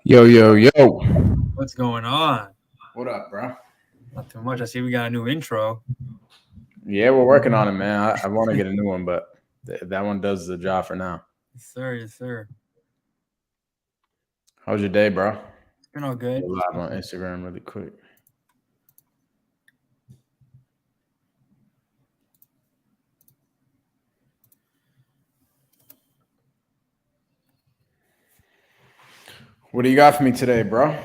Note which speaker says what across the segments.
Speaker 1: Yo, yo, yo.
Speaker 2: What's going on?
Speaker 1: What up, bro?
Speaker 2: Not too much. I see we got a new intro.
Speaker 1: Yeah, we're working on it, man. I want to get a new one, but that one does the job for now.
Speaker 2: Yes, sir. Yes, sir.
Speaker 1: How's your day, bro?
Speaker 2: It's been all
Speaker 1: Go
Speaker 2: good.
Speaker 1: live on Instagram really quick. What do you got for me today, bro?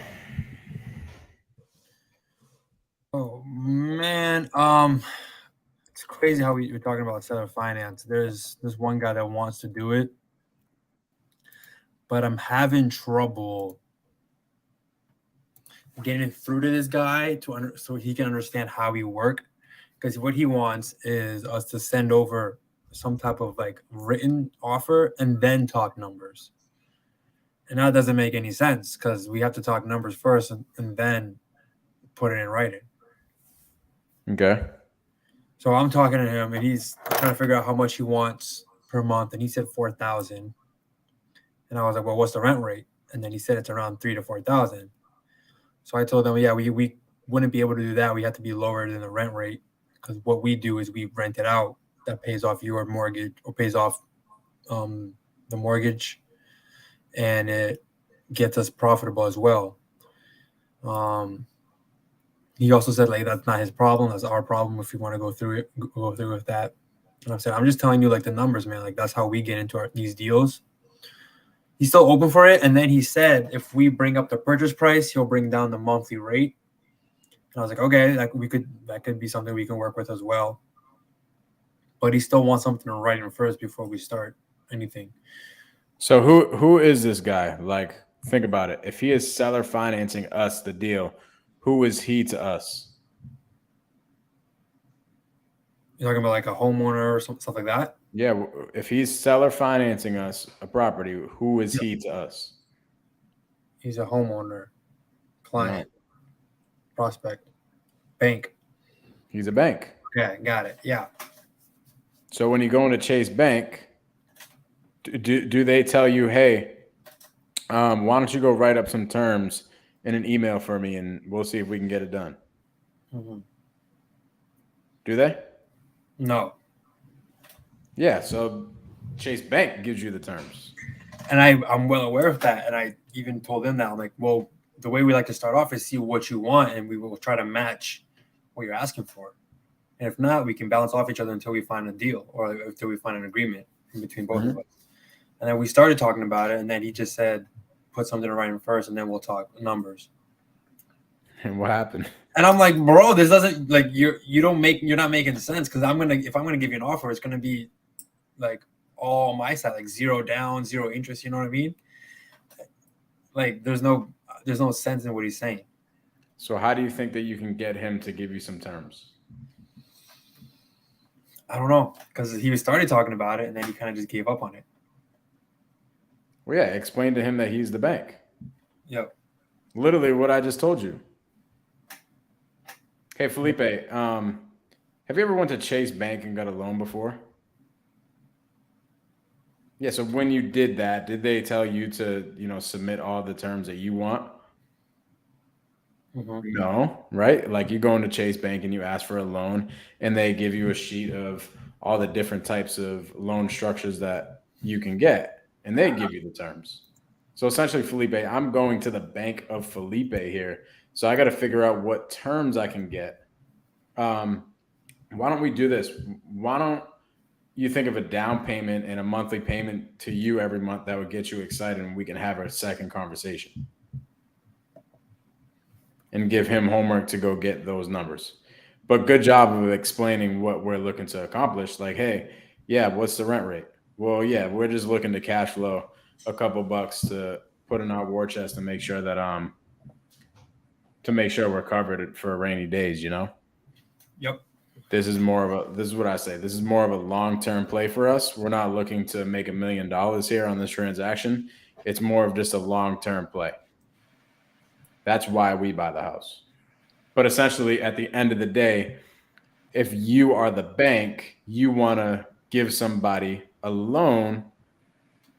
Speaker 2: Oh man, it's crazy how we're talking about seller finance. There's one guy that wants to do it, but I'm having trouble getting it through to this guy so he can understand how we work. Because what he wants is us to send over some type of like written offer and then talk numbers. And that doesn't make any sense because we have to talk numbers first and then put it in writing.
Speaker 1: Okay.
Speaker 2: So I'm talking to him, and he's trying to figure out how much he wants per month, and he said 4,000. And I was like, "Well, what's the rent rate?" And then he said it's around 3 to 4,000. So I told him, "Yeah, we wouldn't be able to do that. We have to be lower than the rent rate because what we do is we rent it out. That pays off your mortgage or pays off um, the mortgage, and it gets us profitable as well." Um, he also said like that's not his problem. That's our problem if we want to go through with that. And I said, I'm just telling you like the numbers, man. Like that's how we get into these deals. He's still open for it, and then he said if we bring up the purchase price, he'll bring down the monthly rate. And I was like, okay, that could be something we can work with as well. But he still wants something in writing first before we start anything.
Speaker 1: So who is this guy? Like, think about it. If he is seller financing us the deal, who is he to us?
Speaker 2: You're talking about like a homeowner or some stuff like that.
Speaker 1: Yeah, if he's seller financing us a property, who is
Speaker 2: Yep.
Speaker 1: he to us?
Speaker 2: He's a homeowner,
Speaker 1: No,
Speaker 2: client, prospect, bank.
Speaker 1: he's a bank.
Speaker 2: Okay, got it. Yeah.
Speaker 1: So when you go into Chase Bank, do they tell you, hey, why don't you go write up some terms in an email for me, and we'll see if we can get it done?
Speaker 2: Mm-hmm.
Speaker 1: Do they?
Speaker 2: No.
Speaker 1: Yeah. So Chase Bank gives you the terms.
Speaker 2: And I'm well aware of that. And I even told him that I'm like, well, the way we like to start off is see what you want, and we will try to match what you're asking for. And if not, we can balance off each other until we find a deal or until we find an agreement in between both of
Speaker 1: Mm-hmm.
Speaker 2: us. And then we started talking about it, and then he just said, put something in writing first, and then we'll talk numbers.
Speaker 1: And what happened?
Speaker 2: And I'm like, bro, this doesn't like you're not making sense because if I'm gonna give you an offer, it's gonna be like all on my side, like zero down, zero interest. You know what I mean? Like there's no sense in what he's saying.
Speaker 1: So how do you think that you can get him to give you some terms?
Speaker 2: I don't know because he started talking about it and then he kind of just gave up on it.
Speaker 1: Well, yeah, explain to him that he's the bank.
Speaker 2: Yep.
Speaker 1: Literally what I just told you. Hey, Felipe, have you ever went to Chase Bank and got a loan before? Yeah, so when you did that, did they tell you to, submit all the terms that you want?
Speaker 2: Mm-hmm.
Speaker 1: No, right? Like you go into Chase Bank and you ask for a loan, and they give you a sheet of all the different types of loan structures that you can get, and they give you the terms. So essentially, Felipe, I'm going to the Bank of Felipe here. So I got to figure out what terms I can get. Um, why don't we do this? Why don't you think of a down payment and a monthly payment to you every month that would get you excited, and we can have a second conversation and give him homework to go get those numbers. But good job of explaining what we're looking to accomplish. Like, hey, yeah, what's the rent rate? Well, yeah, we're just looking to cash flow a couple bucks to put in our war chest to make sure that to make sure we're covered for rainy days, you know?
Speaker 2: Yep.
Speaker 1: This is what I say. This is more of a long-term play for us. We're not looking to make $1 million here on this transaction. It's more of just a long-term play. That's why we buy the house. But essentially, at the end of the day, if you are the bank, you want to give somebody a loan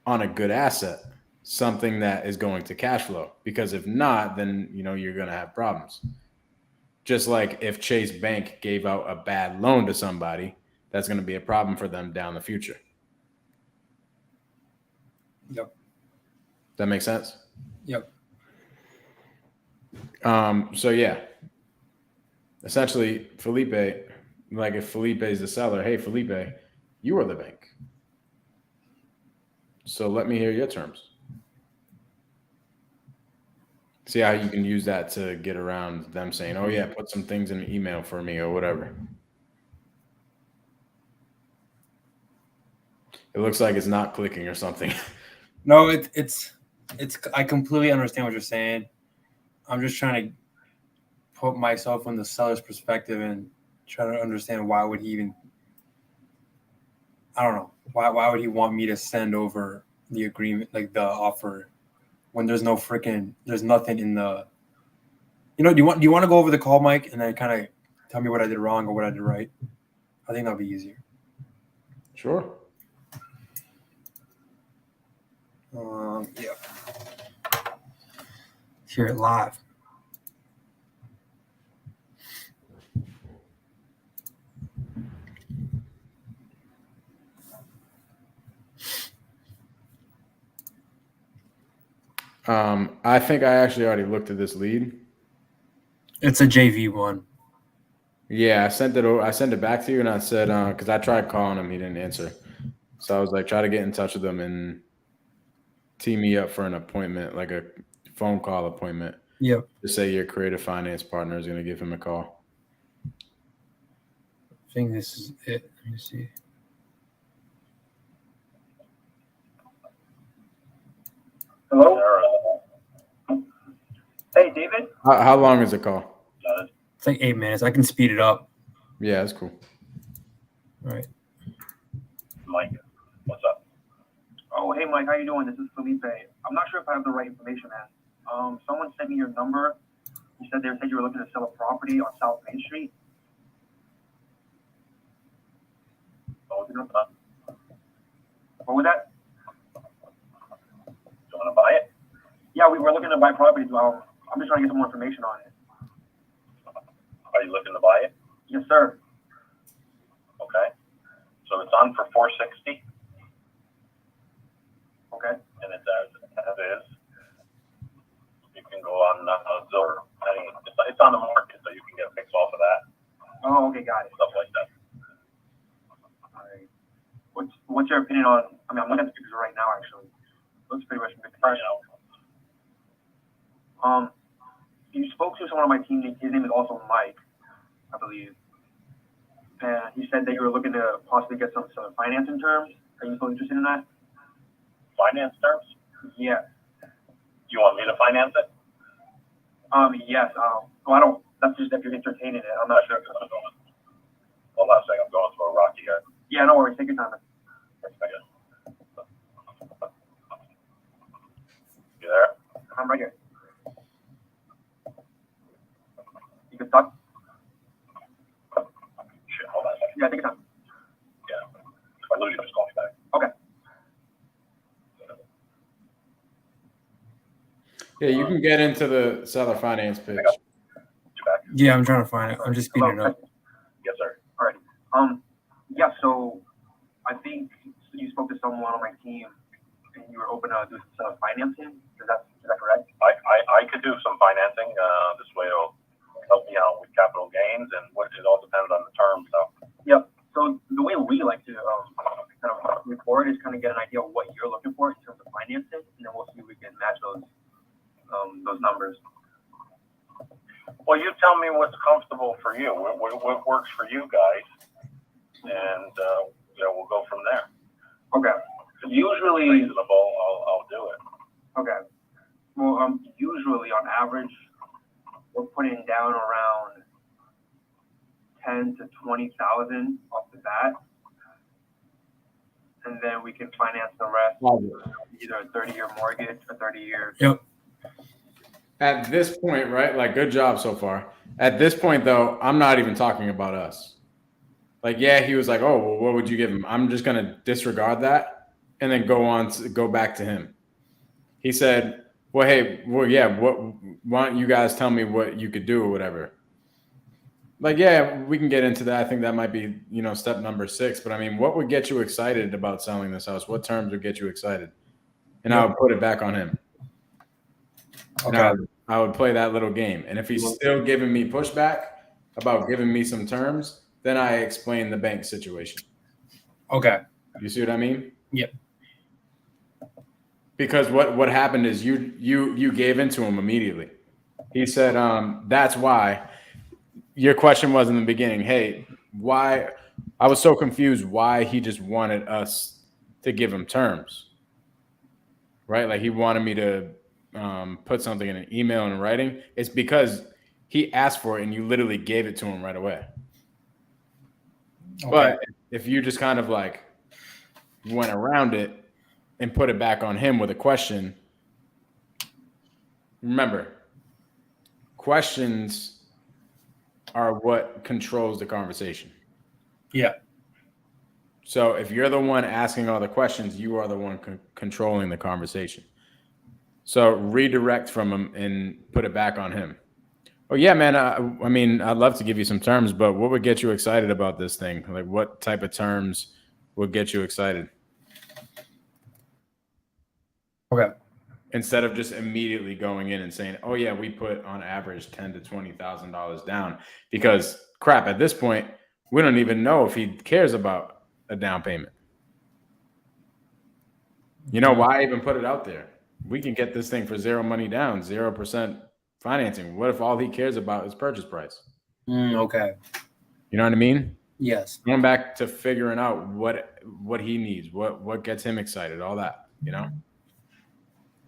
Speaker 1: on a good asset. something that is going to cash flow. Because if not, then you're going to have problems. Just like if Chase Bank gave out a bad loan to somebody, that's going to be a problem for them down the future.
Speaker 2: Yep.
Speaker 1: That makes sense?
Speaker 2: Yep.
Speaker 1: So yeah, essentially Felipe, like if Felipe is the seller, hey Felipe, you are the bank. So let me hear your terms. See how you can use that to get around them saying, oh yeah, put some things in an email for me or whatever. It looks like it's not clicking or something.
Speaker 2: No, it's I completely understand what you're saying. I'm just trying to put myself in the seller's perspective and try to understand why would he even, I don't know, why would he want me to send over the agreement, like the offer, when there's nothing in the, do you want to go over the call, Mike, and then kind of tell me what I did wrong or what I did right? I think that'll be easier.
Speaker 1: Sure.
Speaker 2: Yeah. Hear it live.
Speaker 1: I think I actually already looked at this lead.
Speaker 2: It's a JV one.
Speaker 1: Yeah, I sent it back to you, and I said because I tried calling him, he didn't answer. So I was like, try to get in touch with him and tee me up for an appointment, like a phone call appointment.
Speaker 2: Yep.
Speaker 1: Just say your creative finance partner is going to give him a call.
Speaker 2: I think this is it. Let me see.
Speaker 3: Hello? Hey, David?
Speaker 1: How long is the call?
Speaker 2: It's like 8 minutes. I can speed it up.
Speaker 1: Yeah, that's cool.
Speaker 2: All right.
Speaker 3: Mike, what's up? Oh, hey, Mike, how you doing? This is Felipe. I'm not sure if I have the right information, man. Someone sent me your number. You said you were looking to sell a property on South Main Street. What was that? You want to buy it? Yeah, we were looking to buy properties. I'm just trying to get some more information on it. Are you looking to buy it? Yes, sir. Okay. So it's on for $460. Okay. And it's as is. You can go on Zillow. It's on the market, so you can get fixed off of that. Oh, okay, got it. Stuff like that. All right. What's your opinion on? I mean, I'm looking at the pictures right now. Actually, looks pretty much good. You spoke to someone on my team. His name is also Mike, I believe. And he said that you were looking to possibly get some financing terms. Are you still interested in that? Finance terms? Yeah. You want me to finance it? Yes. Well, I don't. That's just if you're entertaining it. I'm not sure. Hold on a second. I'm going through a rocky here. Yeah, no worries. Take your time. You there? I'm right here. You can talk. Shit, hold on a second. Yeah, take your time. Yeah. If I lose you, just call me back. Okay.
Speaker 1: Yeah, you can get into the seller finance pitch.
Speaker 2: Yeah, I'm trying to find it. I'm just speeding it up.
Speaker 3: Yes, sir. All right. Yeah, so I think you spoke to someone on my team and you were open to do some financing. Is that correct? I could do some financing. This way it'll help me out with capital gains, and it all depends on the terms. So. Yep. So the way we like to kind of record is kind of get an idea of what you're looking for in terms of financing, and then we'll see if we can match those numbers. Well, you tell me what's comfortable for you. What works for you guys, and we'll go from there. Okay. Usually reasonable. I'll do it. Okay. Well, usually on average, we're putting down around 10 to 20,000 off the bat, and then we can finance the rest, either a 30-year mortgage or 30 years.
Speaker 2: Yep.
Speaker 1: At this point, right? Like, good job so far. At this point, though, I'm not even talking about us. Like, yeah, he was like, oh, well, what would you give him? I'm just going to disregard that and then go back to him. He said, well, hey, well, yeah, why don't you guys tell me what you could do or whatever? Like, yeah, we can get into that. I think that might be, step number 6. But I mean, what would get you excited about selling this house? What terms would get you excited? And I would put it back on him.
Speaker 2: Okay.
Speaker 1: And I would play that little game. And if he's still giving me pushback about giving me some terms, then I explain the bank situation.
Speaker 2: Okay.
Speaker 1: You see what I mean?
Speaker 2: Yep.
Speaker 1: Because what happened is you gave into him immediately. He said, that's why. Your question was in the beginning, hey, why? I was so confused why he just wanted us to give him terms, right? Like he wanted me to put something in an email and writing. It's because he asked for it and you literally gave it to him right away. Okay. But if you just kind of like went around it and put it back on him with a question, remember, questions are what controls the conversation.
Speaker 2: Yeah.
Speaker 1: So if you're the one asking all the questions, you are the one controlling the conversation. So redirect from him and put it back on him. Oh yeah, man. I mean, I'd love to give you some terms, but what would get you excited about this thing? Like, what type of terms would get you excited?
Speaker 2: Okay.
Speaker 1: Instead of just immediately going in and saying, "Oh yeah, we put on average $10,000 to $20,000 down," because crap, at this point, we don't even know if he cares about a down payment. Why even put it out there? We can get this thing for 0 money down, 0% financing. What if all he cares about is purchase price?
Speaker 2: Okay.
Speaker 1: You know what I mean?
Speaker 2: Yes.
Speaker 1: Going back to figuring out what he needs, what gets him excited, all that,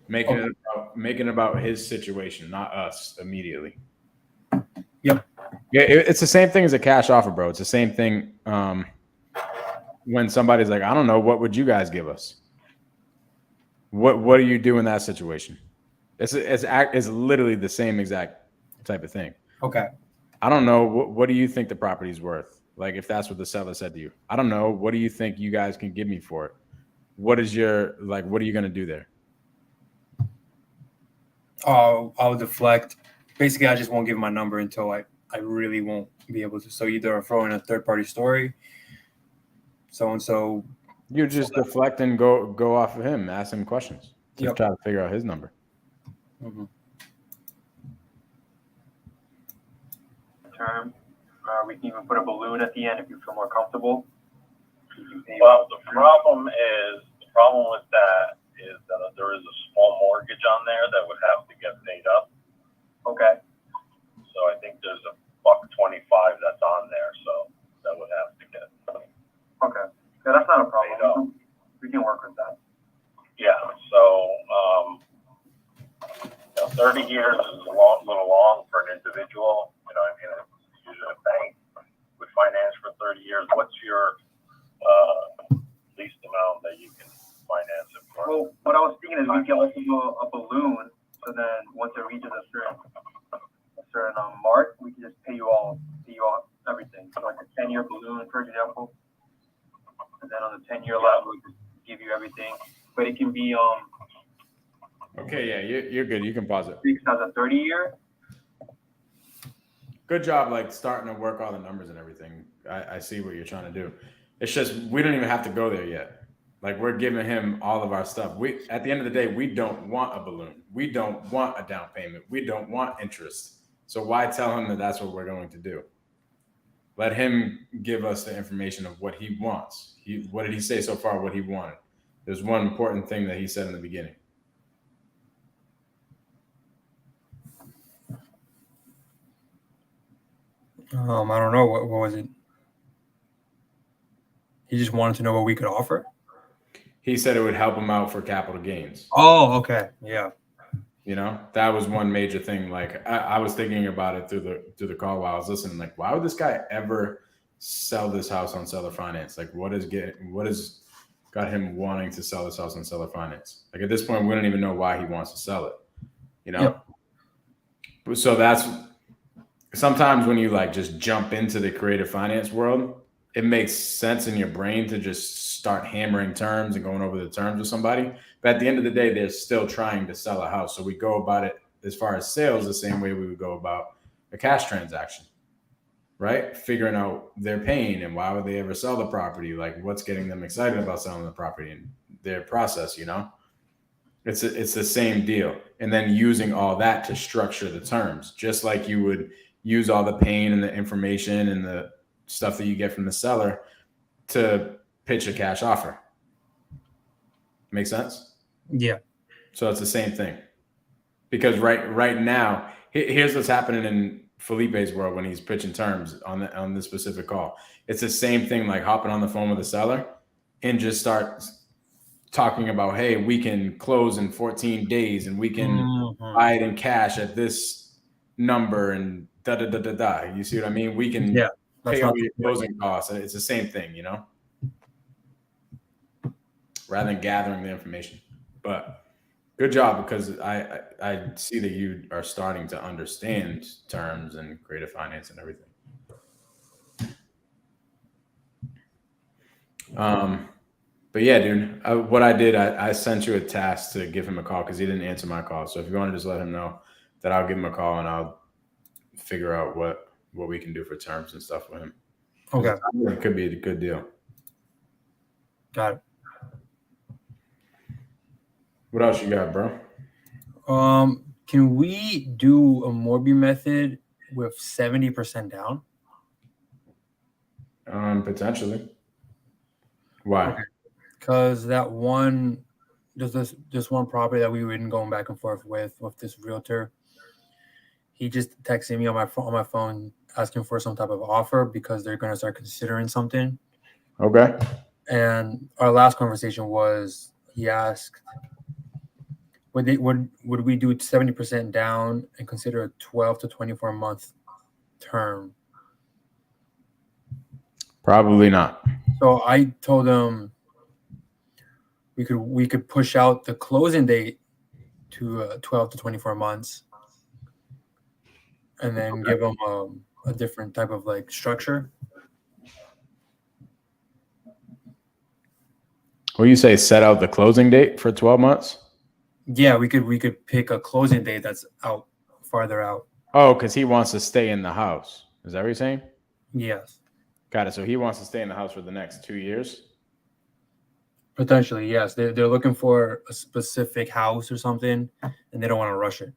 Speaker 1: Making it about his situation, not us immediately.
Speaker 2: Yep.
Speaker 1: Yeah, it's the same thing as a cash offer, bro. It's the same thing when somebody's like, I don't know, what would you guys give us? What do you do in that situation? It's literally the same exact type of thing.
Speaker 2: Okay.
Speaker 1: I don't know. What do you think the property's worth? Like if that's what the seller said to you. I don't know. What do you think you guys can give me for it? What are you going to do there?
Speaker 2: I'll deflect. Basically, I just won't give my number until I really won't be able to. So either I'll throw in a third-party story, so-and-so.
Speaker 1: You just deflect and go off of him, ask him questions to try to figure out his number.
Speaker 2: Mm-hmm.
Speaker 3: Term. We can even put a balloon at the end if you feel more comfortable.
Speaker 4: Well, the problem with that is that there is a small mortgage on there that would have to get paid up.
Speaker 3: Okay.
Speaker 4: So I think there's $125 that's on there, so that would have to get.
Speaker 3: Okay. Yeah, that's not a problem. We can work with that.
Speaker 4: Yeah. So 30 years is a little long for an individual. Usually a bank would finance for 30 years. What's your least amount that you can finance it for?
Speaker 3: Well, what I was thinking is we can also do a balloon, so then once it reaches a certain mark, we can just pay you all everything. So like a 10-year balloon, for example, and then on the 10-year level, we can give you everything. But it can be
Speaker 1: Okay, yeah, you're good. You can pause it.
Speaker 3: as a 30-year.
Speaker 1: Good job, like starting to work all the numbers and everything. I see what you're trying to do. It's just we don't even have to go there yet. Like we're giving him all of our stuff. At the end of the day, we don't want a balloon. We don't want a down payment. We don't want interest. So why tell him that that's what we're going to do? Let him give us the information of what he wants. What did he say so far? What he wanted. There's one important thing that he said in the beginning.
Speaker 2: I don't know. What was it? He just wanted to know what we could offer?
Speaker 1: He said it would help him out for capital gains.
Speaker 2: Oh, okay. Yeah.
Speaker 1: That was one major thing. Like I was thinking about it through the call while I was listening. Like, why would this guy ever sell this house on seller finance? Like, what has got him wanting to sell this house on seller finance? Like at this point, we don't even know why he wants to sell it. Yep. So that's sometimes when you like just jump into the creative finance world, it makes sense in your brain to just start hammering terms and going over the terms with somebody. But at the end of the day, they're still trying to sell a house. So we go about it as far as sales the same way we would go about a cash transaction, right? Figuring out their pain and why would they ever sell the property, like what's getting them excited about selling the property and their process, you know? It's the same deal. And then using all that to structure the terms, just like you would use all the pain and the information and the stuff that you get from the seller to pitch a cash offer. Make sense?
Speaker 2: Yeah.
Speaker 1: So it's the same thing. Because right now, here's what's happening in Felipe's world when he's pitching terms on this specific call. It's the same thing, like hopping on the phone with the seller and just start talking about, hey, we can close in 14 days and we can buy it in cash at this number and da da da da da. You see what I mean? We can pay all your closing costs. And it's the same thing, you know, rather than gathering the information. But good job, because I see that you are starting to understand terms and creative finance and everything. But yeah, dude, what I did, I sent you a task to give him a call because he didn't answer my call. So if you want to just let him know that I'll give him a call and I'll figure out what we can do for terms and stuff with him.
Speaker 2: Okay.
Speaker 1: It could be a good deal.
Speaker 2: Got it.
Speaker 1: What else you got, bro?
Speaker 2: Can we do a Morby method with 70% down?
Speaker 1: Potentially. Why?
Speaker 2: Because that one, there's this one property that we've been going back and forth with this realtor. He just texted me on my phone asking for some type of offer because they're gonna start considering something.
Speaker 1: Okay.
Speaker 2: And our last conversation was, he asked, would we do 70% down and consider a 12 to 24 month term?
Speaker 1: Probably not.
Speaker 2: So I told him we could push out the closing date to 12 to 24 months, and then give them a different type of like structure.
Speaker 1: Well, you say set out the closing date for 12 months?
Speaker 2: Yeah, we could pick a closing date that's out farther out.
Speaker 1: Oh, because he wants to stay in the house. Is that what you're saying?
Speaker 2: Yes.
Speaker 1: Got it. So he wants to stay in the house for the next 2 years?
Speaker 2: Potentially, yes. They're looking for a specific house or something, and they don't want to rush it.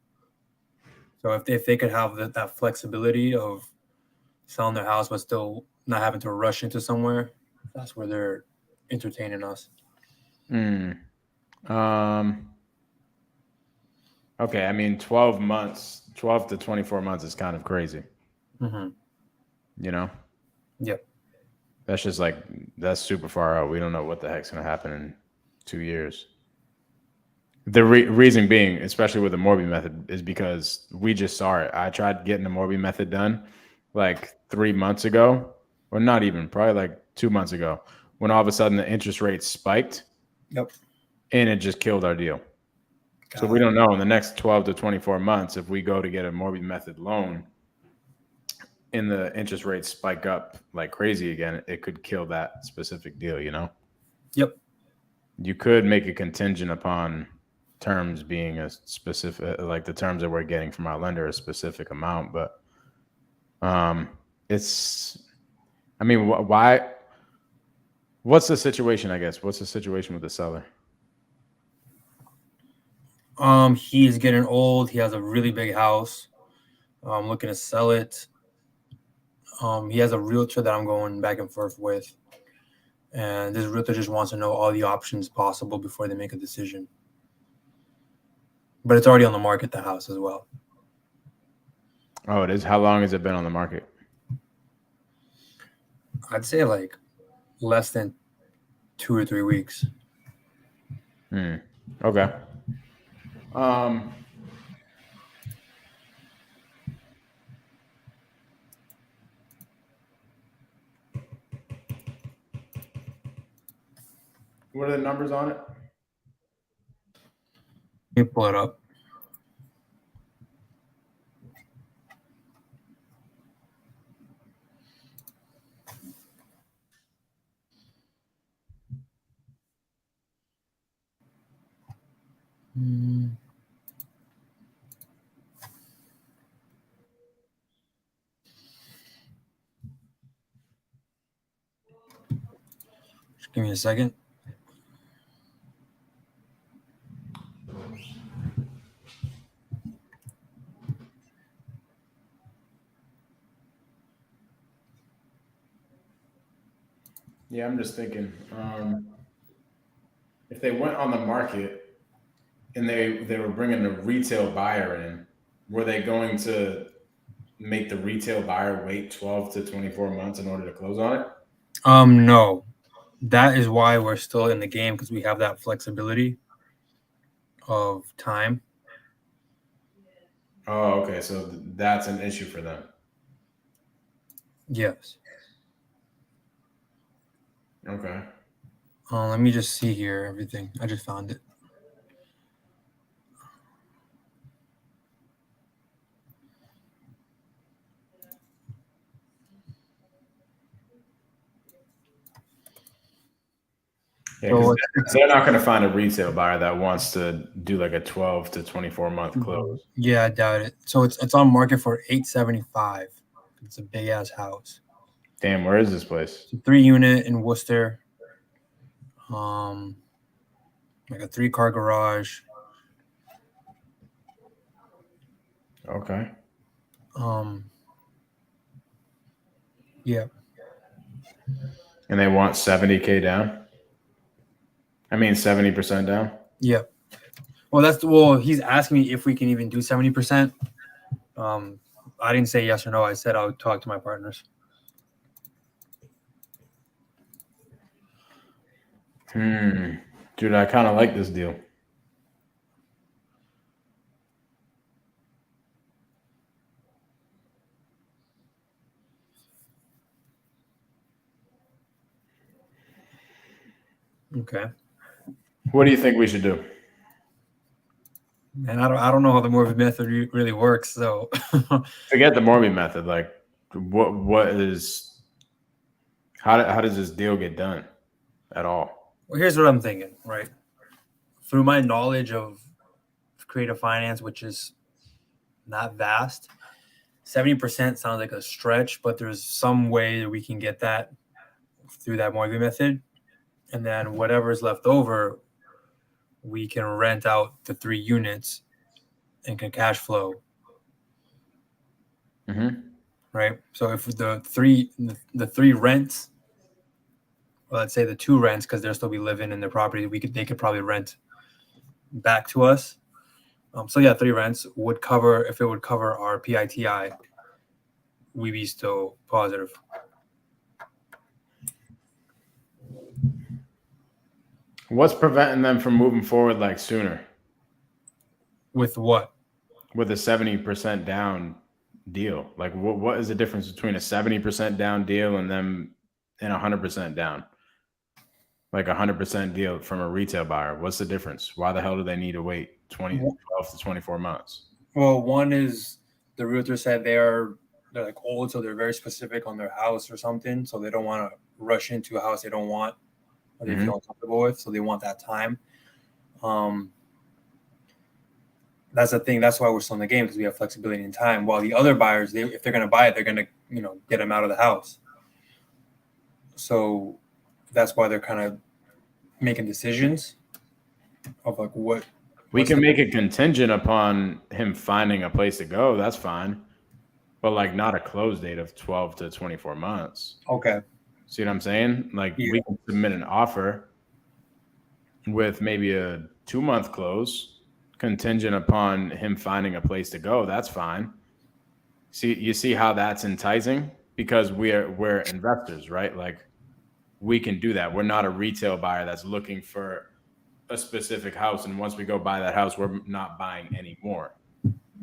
Speaker 2: So if they could have that flexibility of selling their house but still not having to rush into somewhere, that's where they're entertaining us.
Speaker 1: Okay, I mean, 12 to 24 months is kind of crazy.
Speaker 2: Mm-hmm.
Speaker 1: You know?
Speaker 2: Yep.
Speaker 1: That's just like, that's super far out. We don't know what the heck's going to happen in 2 years. The reason being, especially with the Morby method, is because we just saw it. I tried getting the Morby method done like 3 months ago, or not even, probably like 2 months ago, when all of a sudden the interest rate spiked.
Speaker 2: Yep.
Speaker 1: And it just killed our deal. So we don't know in the next 12 to 24 months if we go to get a Morby method loan and the interest rates spike up like crazy again, it could kill that specific deal, you know?
Speaker 2: Yep. You
Speaker 1: could make a contingent upon terms being a specific, like the terms that we're getting from our lender, a specific amount, but it's, I mean, why? What's the situation, I guess? What's the situation with the seller?
Speaker 2: He's getting old. He has a really big house. I'm looking to sell it. He has a realtor that I'm going back and forth with. And this realtor just wants to know all the options possible before they make a decision. But it's already on the market, the house as well.
Speaker 1: Oh, it is? How long has it been on the market?
Speaker 2: I'd say like less than 2 or 3 weeks.
Speaker 1: Okay. What are the numbers on it?
Speaker 2: Let me pull it up. Just give me a second.
Speaker 1: Yeah, I'm just thinking, if they went on the market and they were bringing a retail buyer in, were they going to make the retail buyer wait 12 to 24 months in order to close on it?
Speaker 2: No. That is why we're still in the game, because we have that flexibility of time.
Speaker 1: Oh, okay. So that's an issue for them.
Speaker 2: Yes.
Speaker 1: Okay.
Speaker 2: Let me just see here everything. I just found it.
Speaker 1: Yeah,
Speaker 2: So
Speaker 1: because they're not going to find a retail buyer that wants to do like a 12 to 24 month close.
Speaker 2: yeah, I doubt it. So it's on market for $875. It's a big ass house.
Speaker 1: Damn, where is this place?
Speaker 2: It's a 3-unit in Worcester. Like a 3-car garage.
Speaker 1: Okay.
Speaker 2: Yeah.
Speaker 1: And they want 70K down? I mean 70% down?
Speaker 2: Yeah. Well, he's asking me if we can even do 70%. I didn't say yes or no. I said I would talk to my partners.
Speaker 1: Dude, I kind of like this deal.
Speaker 2: Okay.
Speaker 1: What do you think we should do?
Speaker 2: And I don't know how the mortgage method really works. So
Speaker 1: Forget the Morby method. Like, what is how does this deal get done at all?
Speaker 2: well, here's what I'm thinking, right? Through my knowledge of creative finance, which is not vast, 70% sounds like a stretch, but there's some way that we can get that through that mortgage method. And then whatever is left over, we can rent out the 3 units and can cash flow. Right. So if the three rents, well, let's say the 2 rents, because they'll still be living in their property, they could probably rent back to us. So yeah, 3 rents would cover, if it would cover our PITI, we'd be still positive.
Speaker 1: What's preventing them from moving forward like sooner?
Speaker 2: With what?
Speaker 1: With a 70% down deal. Like what is the difference between a 70% down deal and them and 100% down? Like 100% deal from a retail buyer. What's the difference? Why the hell do they need to wait 12 to 24 months?
Speaker 2: Well, one is the realtor said they're like old, so they're very specific on their house or something. So they don't want to rush into a house they don't want or they feel uncomfortable with. So they want that time. That's the thing. That's why we're still in the game, because we have flexibility in time. While the other buyers, if they're going to buy it, they're going to get them out of the house. So that's why they're kind of making decisions of like what.
Speaker 1: We can make it contingent upon him finding a place to go. That's fine. But like not a close date of 12 to 24 months.
Speaker 2: Okay.
Speaker 1: See what I'm saying? Like we can submit an offer with maybe a 2-month close contingent upon him finding a place to go. That's fine. You see how that's enticing? Because we're investors, right? Like we can do that. We're not a retail buyer that's looking for a specific house, and once we go buy that house, we're not buying anymore.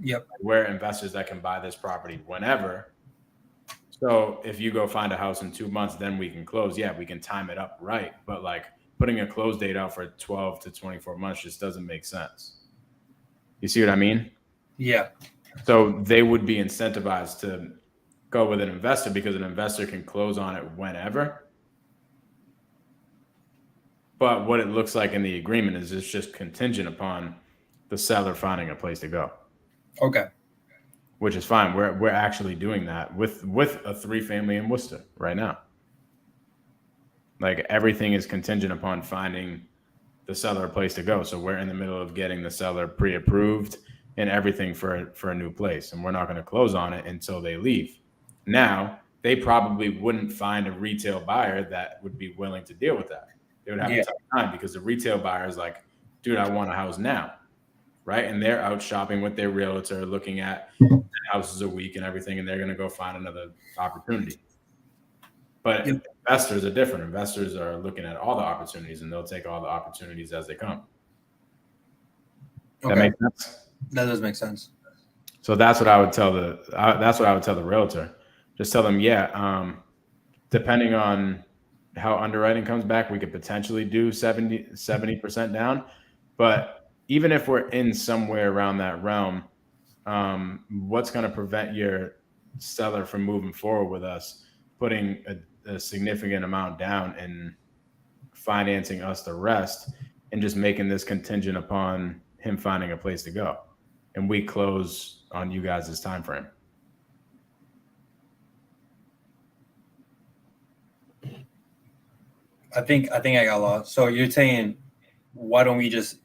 Speaker 2: Yep.
Speaker 1: We're investors that can buy this property whenever. So if you go find a house in 2 months, then we can close. Yeah, we can time it up right. But like putting a close date out for 12 to 24 months just doesn't make sense. You see what I mean?
Speaker 2: Yeah.
Speaker 1: So they would be incentivized to go with an investor because an investor can close on it whenever. But what it looks like in the agreement is it's just contingent upon the seller finding a place to go,
Speaker 2: Okay.
Speaker 1: which is fine. We're actually doing that with a 3-family in Worcester right now. Like everything is contingent upon finding the seller a place to go. So we're in the middle of getting the seller pre-approved and everything for a new place, and we're not going to close on it until they leave. Now, they probably wouldn't find a retail buyer that would be willing to deal with that. They would have a tough time because the retail buyer is like, dude, I want a house now, right? And they're out shopping with their realtor, looking at houses a week and everything, and they're going to go find another opportunity. But investors are different. Investors are looking at all the opportunities, and they'll take all the opportunities as they come.
Speaker 2: Okay.
Speaker 1: That makes sense.
Speaker 2: That does make sense.
Speaker 1: So that's what I would tell the realtor. Just tell them, depending on how underwriting comes back, we could potentially do 70% down. But even if we're in somewhere around that realm, what's going to prevent your seller from moving forward with us, putting a significant amount down and financing us the rest, and just making this contingent upon him finding a place to go, and we close on you guys' time frame?
Speaker 2: I think I got lost. So you're saying, why don't we just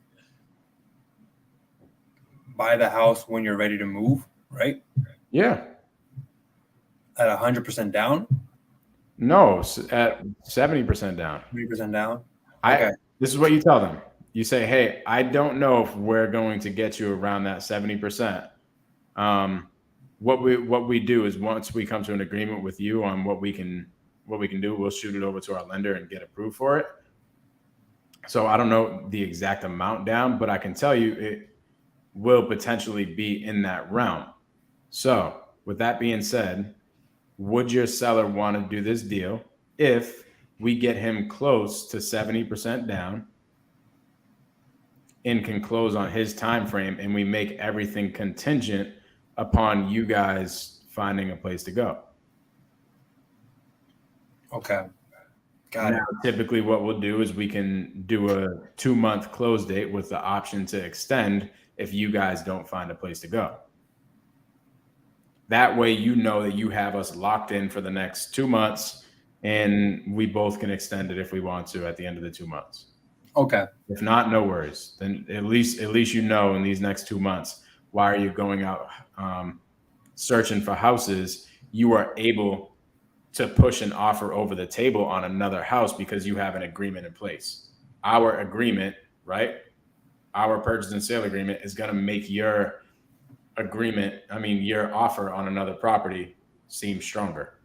Speaker 2: buy the house when you're ready to move, right?
Speaker 1: Yeah.
Speaker 2: At 100% down?
Speaker 1: No, at 70% down.
Speaker 2: 30% down?
Speaker 1: Okay. This is what you tell them. You say, hey, I don't know if we're going to get you around that 70%. What we do is once we come to an agreement with you on what we can do, we'll shoot it over to our lender and get approved for it. So I don't know the exact amount down, but I can tell you it will potentially be in that realm. So with that being said, would your seller want to do this deal if we get him close to 70% down and can close on his time frame, and we make everything contingent upon you guys finding a place to go?
Speaker 2: Okay. Got it.
Speaker 1: Typically what we'll do is we can do a 2-month close date with the option to extend if you guys don't find a place to go. That way, you know that you have us locked in for the next 2 months, and we both can extend it if we want to at the end of the 2 months.
Speaker 2: Okay.
Speaker 1: If not, no worries. Then at least you know in these next 2 months, why are you going out searching for houses? You are able to push an offer over the table on another house because you have an agreement in place. Our agreement, right? Our purchase and sale agreement is going to make your your offer on another property seem stronger.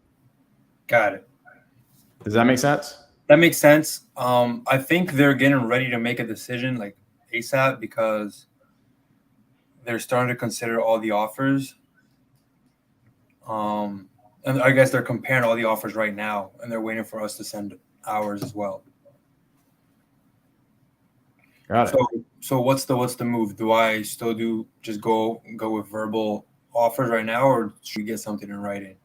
Speaker 2: Got it.
Speaker 1: Does that make sense?
Speaker 2: That makes sense. I think they're getting ready to make a decision like ASAP because they're starting to consider all the offers. And I guess they're comparing all the offers right now, and they're waiting for us to send ours as well.
Speaker 1: Got it.
Speaker 2: So what's the move? Do I still just go with verbal offers right now, or should we get something in writing?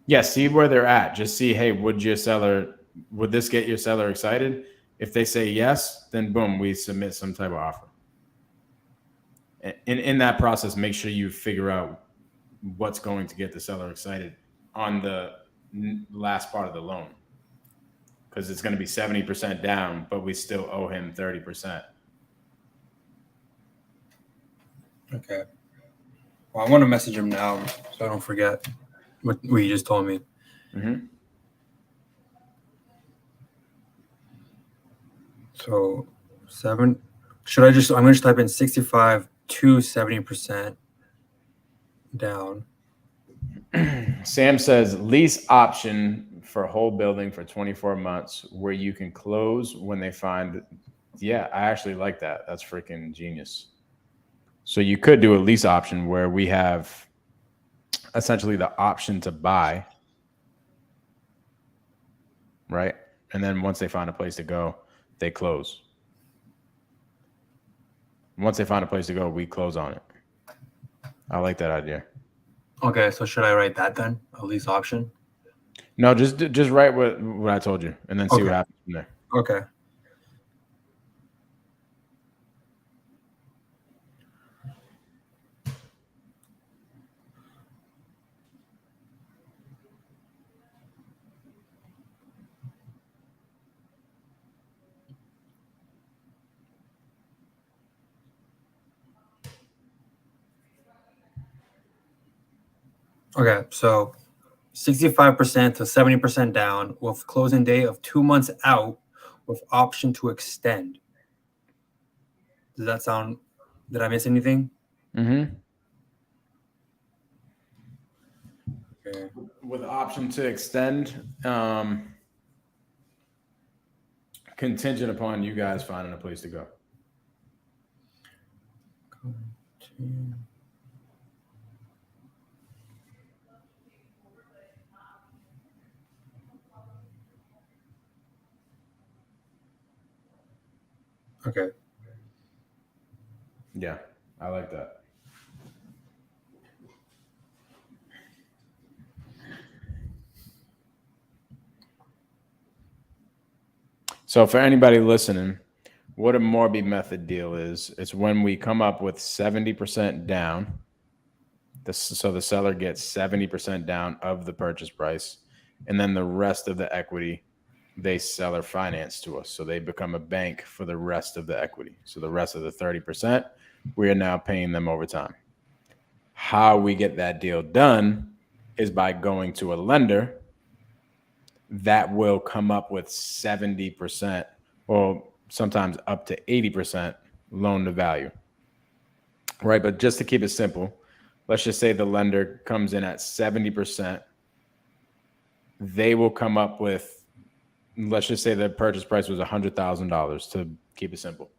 Speaker 1: Yeah, see where they're at. Just see, hey, would this get your seller excited? If they say yes, then boom, we submit some type of offer. And in that process, make sure you figure out what's going to get the seller excited on the last part of the loan. Because it's going to be 70% down, but we still owe him 30%.
Speaker 2: Okay. Well, I want to message him now so I don't forget what you just told me.
Speaker 1: Mm-hmm.
Speaker 2: So I'm going to just type in 65 to 70% down.
Speaker 1: Sam says lease option for whole building for 24 months where you can close when they find. Yeah, I actually like that. That's freaking genius. So you could do a lease option where we have essentially the option to buy, right? And then once they find a place to go, they close. Once they find a place to go, we close on it. I like that idea.
Speaker 2: Okay, so should I write that then? A lease option?
Speaker 1: No, just write what I told you, and then see what happens from there.
Speaker 2: Okay. Okay, so 65% to 70% down with closing date of 2 months out with option to extend. Does that sound? Did I miss anything?
Speaker 1: Mm-hmm.
Speaker 2: Okay.
Speaker 1: With option to extend, contingent upon you guys finding a place to go.
Speaker 2: Okay.
Speaker 1: Yeah, I like that. So for anybody listening, what a Morby method deal is, it's when we come up with 70% down. So the seller gets 70% down of the purchase price, and then the rest of the equity they seller finance to us. So they become a bank for the rest of the equity. So the rest of the 30%, we are now paying them over time. How we get that deal done is by going to a lender that will come up with 70% or sometimes up to 80% loan to value. Right. But just to keep it simple, let's just say the lender comes in at 70%. They will come up with, let's just say the purchase price was $100,000 to keep it simple.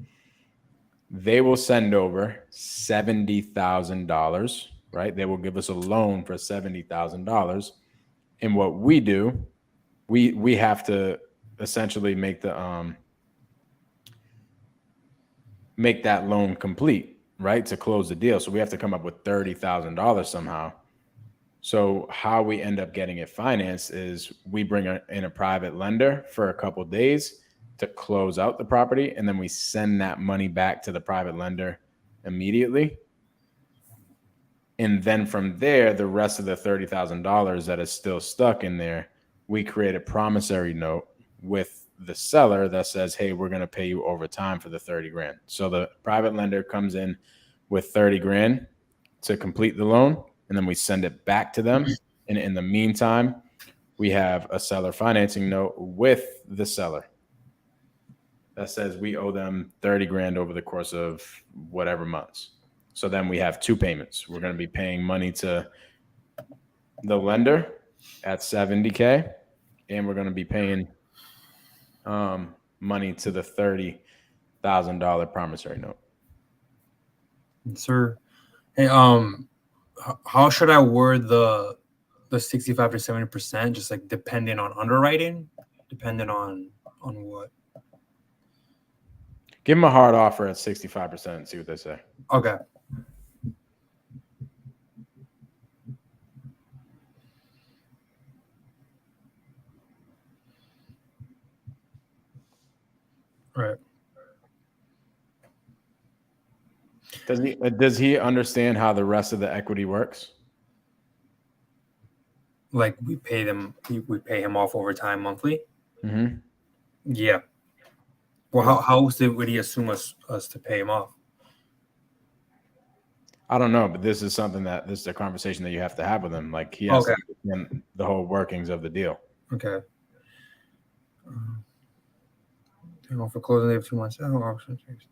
Speaker 1: They will send over $70,000, right? They will give us a loan for $70,000. And what we do, we have to essentially make that loan complete, right? To close the deal. So we have to come up with $30,000 somehow. So how we end up getting it financed is we bring in a private lender for a couple of days to close out the property, and then we send that money back to the private lender immediately. And then from there, the rest of the $30,000 that is still stuck in there, we create a promissory note with the seller that says, hey, we're going to pay you over time for the 30 grand. So the private lender comes in with 30 grand to complete the loan, and then we send it back to them. And in the meantime, we have a seller financing note with the seller that says we owe them 30 grand over the course of whatever months. So then we have two payments. We're going to be paying money to the lender at $70K, and we're going to be paying money to the $30,000 promissory note.
Speaker 2: Sir, hey, how should I word the 65 to 70%? Just like depending on underwriting, depending on what?
Speaker 1: Give them a hard offer at 65% and see what they say.
Speaker 2: Okay. Right.
Speaker 1: Does he understand how the rest of the equity works?
Speaker 2: Like we pay him off over time monthly.
Speaker 1: Mm-hmm.
Speaker 2: Yeah. Well, how would he assume us to pay him off?
Speaker 1: I don't know, but this is a conversation that you have to have with him. Like he has to understand the whole workings of the deal.
Speaker 2: Okay. For closing, they have 2 months. Option fixed.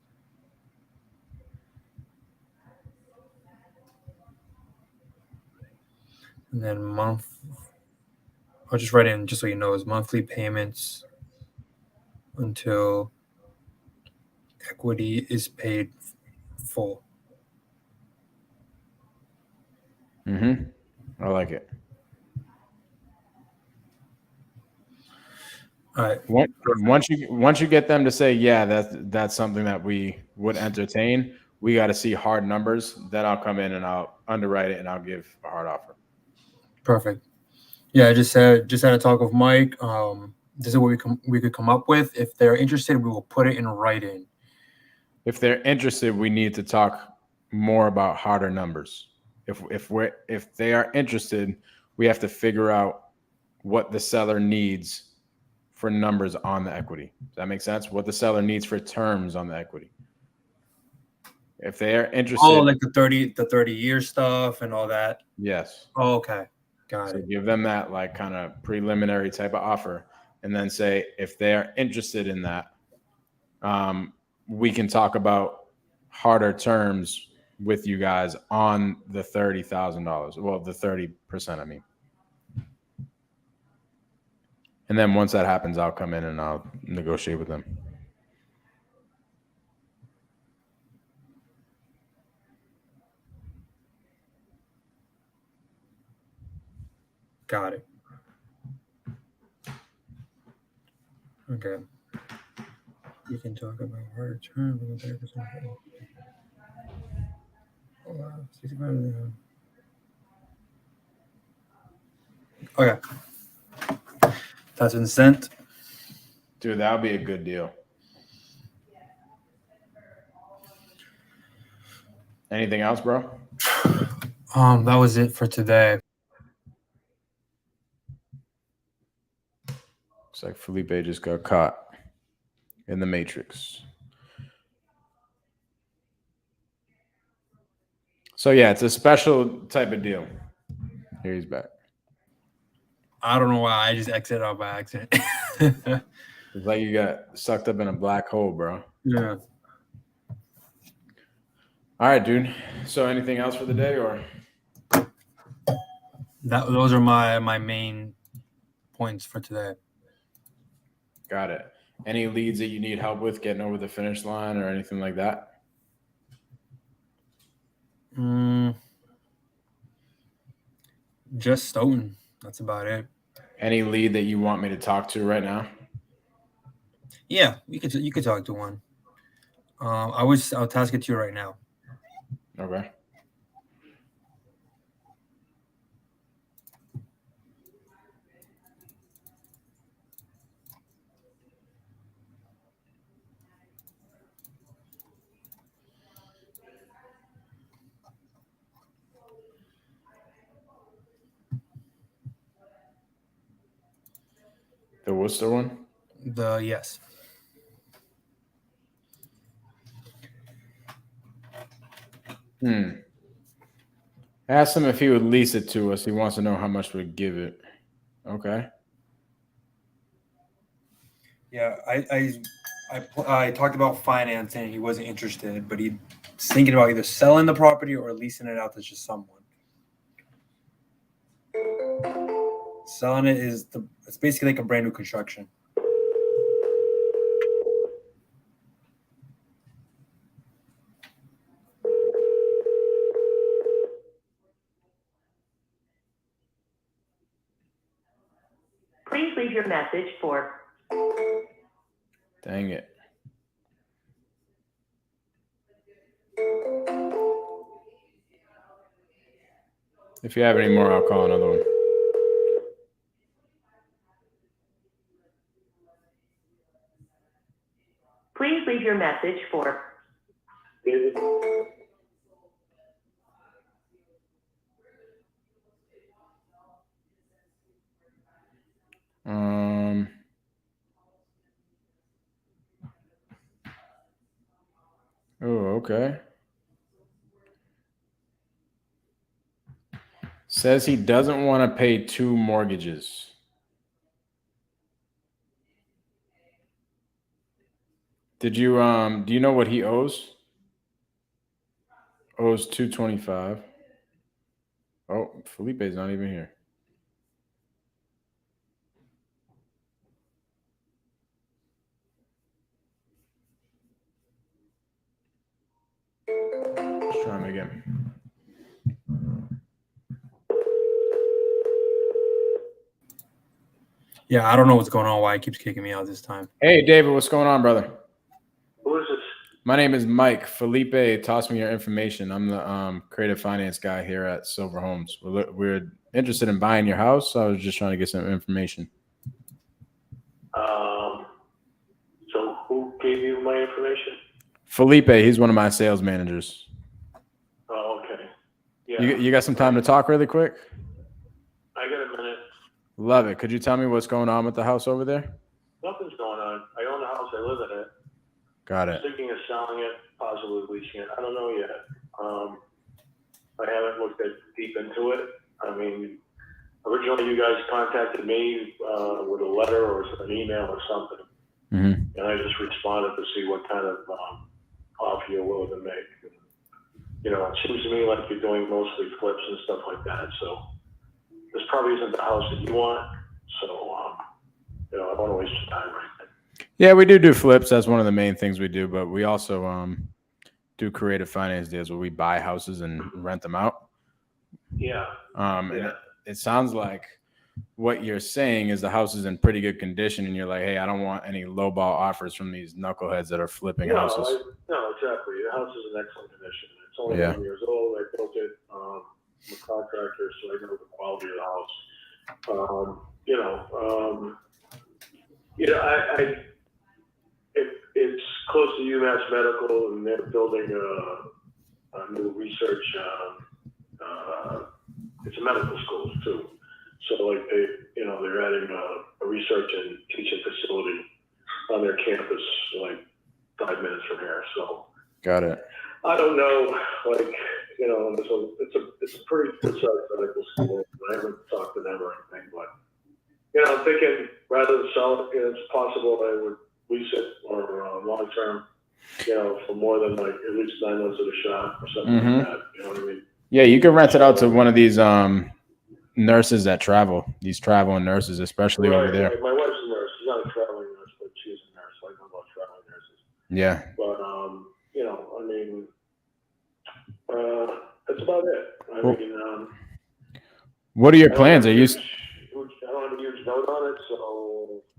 Speaker 2: And then I'll just write in just so you know, is monthly payments until equity is paid full.
Speaker 1: Mm-hmm. I like it.
Speaker 2: All right.
Speaker 1: Once you get them to say, yeah, that's something that we would entertain, we got to see hard numbers. Then I'll come in and I'll underwrite it and I'll give a hard offer.
Speaker 2: Perfect. Yeah, I just had a talk with Mike. This is what we could come up with. If they're interested, we will put it in writing.
Speaker 1: If they're interested, we need to talk more about harder numbers. If they are interested, we have to figure out what the seller needs for numbers on the equity. Does that make sense? What the seller needs for terms on the equity. If they are interested,
Speaker 2: like the 30 year stuff and all that.
Speaker 1: Yes.
Speaker 2: Oh, okay. Got
Speaker 1: So
Speaker 2: it.
Speaker 1: give them that like kind of preliminary type of offer, and then say if they're interested in that, we can talk about harder terms with you guys on the $30,000. Well, the 30%, I mean. And then once that happens, I'll come in and I'll negotiate with them.
Speaker 2: Got it. Okay. You can talk about harder terms with 30%. Oh, wow. 65. Okay. That's been sent.
Speaker 1: Dude, that would be a good deal. Anything else, bro?
Speaker 2: That was it for today.
Speaker 1: Looks like Felipe just got caught in the Matrix. So yeah, it's a special type of deal. Here he's back.
Speaker 2: I don't know why I just exited out by accident.
Speaker 1: It's like you got sucked up in a black hole, bro.
Speaker 2: Yeah.
Speaker 1: All right, dude. So anything else for the day, or?
Speaker 2: Those are my main points for today.
Speaker 1: Got it. Any leads that you need help with getting over the finish line or anything like that?
Speaker 2: Just Stoughton. That's about it.
Speaker 1: Any lead that you want me to talk to right now?
Speaker 2: Yeah, you could talk to one. I'll task it to you right now.
Speaker 1: Okay. The Worcester one?
Speaker 2: Yes.
Speaker 1: Ask him if he would lease it to us. He wants to know how much we'd give it. Okay.
Speaker 2: Yeah, I talked about financing. He wasn't interested, but he's thinking about either selling the property or leasing it out to just someone. Selling it it's basically like a brand new construction.
Speaker 5: Please leave your message for.
Speaker 1: Dang it. If you have any more, I'll call another one.
Speaker 5: Please leave your message for.
Speaker 1: Oh, okay. Says he doesn't want to pay 2 mortgages. Did you do you know what he owes? Owes $225. Oh, Felipe's not even here. Let's try him again.
Speaker 2: Yeah, I don't know what's going on. Why he keeps kicking me out this time.
Speaker 1: Hey, David, what's going on, brother?
Speaker 4: Who is this?
Speaker 1: My name is Mike. Felipe tossed me your information. I'm the creative finance guy here at Silver Homes. We're interested in buying your house. So I was just trying to get some information.
Speaker 4: So who gave you my information?
Speaker 1: Felipe, he's one of my sales managers.
Speaker 4: Oh, okay. Yeah.
Speaker 1: You got some time to talk really quick?
Speaker 4: I got a minute.
Speaker 1: Love it. Could you tell me what's going on with the house over there?
Speaker 4: Nothing's going on. I own the house. I live in it.
Speaker 1: Got it.
Speaker 4: Thinking of selling it, possibly leasing it. I don't know yet. I haven't looked deep into it. I mean, originally you guys contacted me with a letter or an email or something,
Speaker 1: Mm-hmm.
Speaker 4: and I just responded to see what kind of offer you're willing to make. And, you know, it seems to me like you're doing mostly flips and stuff like that. So this probably isn't the house that you want. So, you know, I don't want to waste your time right now.
Speaker 1: Yeah, we do flips. That's one of the main things we do, but we also do creative finance deals where we buy houses and rent them out.
Speaker 4: Yeah.
Speaker 1: And it sounds like what you're saying is the house is in pretty good condition, and you're like, hey, I don't want any lowball offers from these knuckleheads that are flipping houses.
Speaker 4: No, exactly. The house is in excellent condition. It's only
Speaker 1: 11
Speaker 4: 11 years old. I built it. I'm a contractor, so I know the quality of the house. It's close to UMass Medical, and they're building a new research. It's a medical school too. So like they're adding a research and teaching facility on their campus, like 5 minutes from here. So
Speaker 1: Got it.
Speaker 4: I don't know, like, you know, it's a pretty good sized medical school. I haven't talked to them or anything, but you know, I'm thinking rather than sell it, it's possible I would lease it or long term, you know, for more than like at least 9 months at a shot or something like that. You know what I mean?
Speaker 1: Yeah, you can rent it out to one of these nurses that travel. These traveling nurses, especially over there.
Speaker 4: Right. My wife's a nurse. She's not a traveling nurse, but she's a nurse. So I know about traveling nurses.
Speaker 1: Yeah.
Speaker 4: But you know, I mean, that's about it. I mean,
Speaker 1: what are your plans? Are you?
Speaker 4: I don't have a huge note on it, so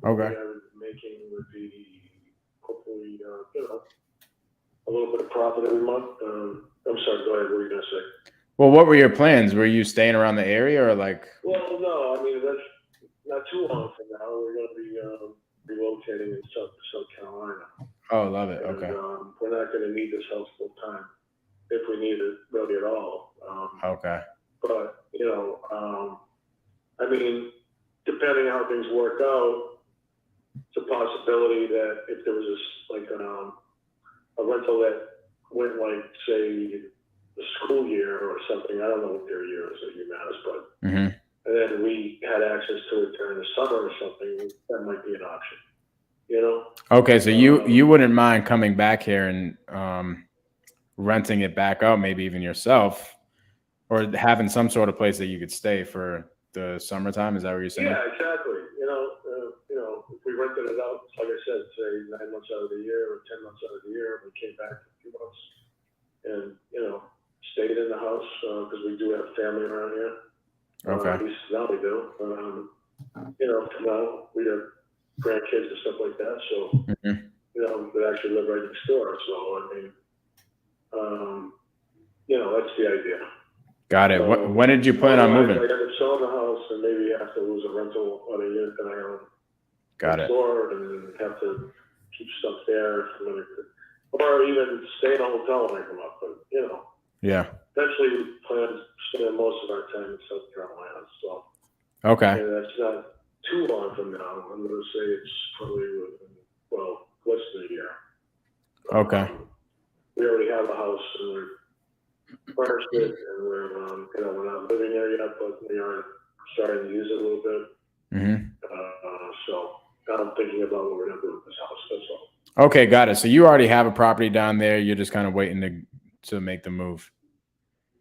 Speaker 1: Okay.
Speaker 4: what I was making would be hopefully, you know, a little bit of profit every month. I'm sorry. Go ahead. What were you gonna say?
Speaker 1: Well, what were your plans? Were you staying around the area or like?
Speaker 4: Well, no. I mean, that's not too long from now. We're going to be relocating in South Carolina.
Speaker 1: Oh, love it.
Speaker 4: And,
Speaker 1: Okay.
Speaker 4: we're not going to need this house full time, if we need it really at all.
Speaker 1: Okay.
Speaker 4: But you know, I mean, depending how things work out, it's a possibility that if there was like a rental that went like say the school year or something, I don't know what their year is at UMass, but and then we had access to it during the summer or something, that might be an option. You know?
Speaker 1: Okay, so you wouldn't mind coming back here and renting it back out, maybe even yourself, or having some sort of place that you could stay for the summertime? Is that what you're saying?
Speaker 4: Yeah, exactly. You know, if we rented it out, like I said, say 9 months out of the year or 10 months out of the year, we came back for a few months and, you know, stayed in the house because we do have family around here.
Speaker 1: Okay.
Speaker 4: At least now we do. You know, now we have grandkids and stuff like that. So, you know, they actually live right next door. So, I mean, you know, that's the idea.
Speaker 1: Got it.
Speaker 4: So,
Speaker 1: when did you plan on moving?
Speaker 4: I end up selling the house and maybe have to lose a rental on a unit that I own.
Speaker 1: Got it.
Speaker 4: Store and have to keep stuff there, or even stay in a hotel when I come up. But you know,
Speaker 1: Yeah.
Speaker 4: eventually we plan to spend most of our time in South Carolina. So
Speaker 1: Okay.
Speaker 4: and that's not too long from now. I'm going to say it's probably less than a year.
Speaker 1: Okay.
Speaker 4: We already have a house and we're furnished it, and we're you know, we're not living there yet, but we are starting to use it a little bit. So I'm thinking about what we're going to do with this house. That's all.
Speaker 1: Okay, got it. So you already have a property down there. You're just kind of waiting to make the move.